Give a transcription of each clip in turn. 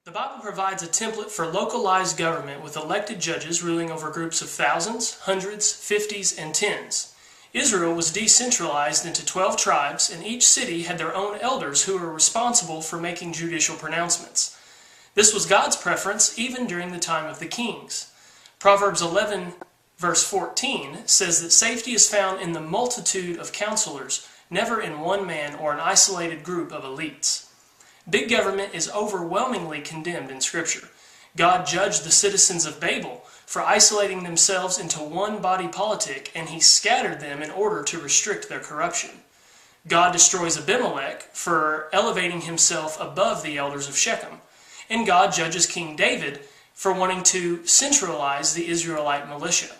The Bible provides a template for localized government with elected judges ruling over groups of thousands, hundreds, fifties, and tens. Israel was decentralized into 12 tribes, and each city had their own elders who were responsible for making judicial pronouncements. This was God's preference even during the time of the kings. Proverbs 11, verse 14 says that safety is found in the multitude of counselors, never in one man or an isolated group of elites. Big government is overwhelmingly condemned in Scripture. God judged the citizens of Babel for isolating themselves into one body politic, and he scattered them in order to restrict their corruption. God destroys Abimelech for elevating himself above the elders of Shechem, and God judges King David for wanting to centralize the Israelite militia.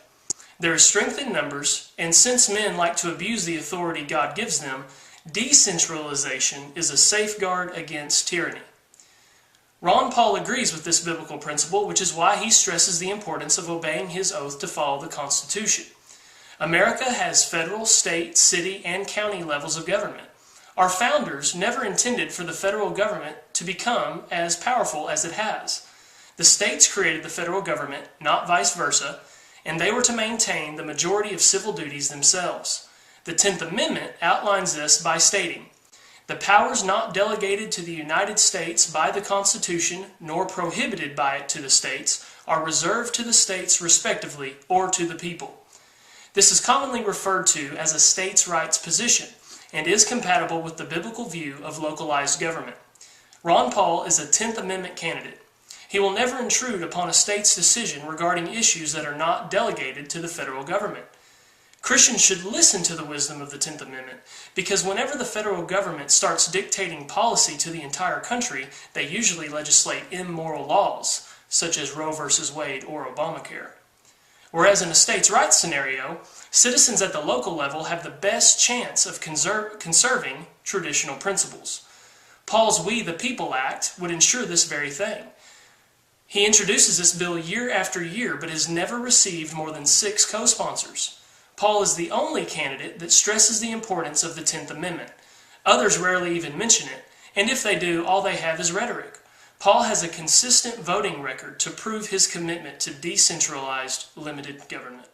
There is strength in numbers, and since men like to abuse the authority God gives them, decentralization is a safeguard against tyranny. Ron Paul agrees with this biblical principle, which is why he stresses the importance of obeying his oath to follow the Constitution. America has federal, state, city, and county levels of government. Our founders never intended for the federal government to become as powerful as it has. The states created the federal government, not vice versa, and they were to maintain the majority of civil duties themselves. The 10th Amendment outlines this by stating, "The powers not delegated to the United States by the Constitution, nor prohibited by it to the states, are reserved to the states respectively, or to the people." This is commonly referred to as a states' rights position, and is compatible with the biblical view of localized government. Ron Paul is a 10th Amendment candidate. He will never intrude upon a state's decision regarding issues that are not delegated to the federal government. Christians should listen to the wisdom of the 10th Amendment, because whenever the federal government starts dictating policy to the entire country, they usually legislate immoral laws, such as Roe v. Wade or Obamacare. Whereas in a states' rights scenario, citizens at the local level have the best chance of conserving traditional principles. Paul's We the People Act would ensure this very thing. He introduces this bill year after year, but has never received more than 6 co-sponsors. Paul is the only candidate that stresses the importance of the 10th Amendment. Others rarely even mention it, and if they do, all they have is rhetoric. Paul has a consistent voting record to prove his commitment to decentralized, limited government.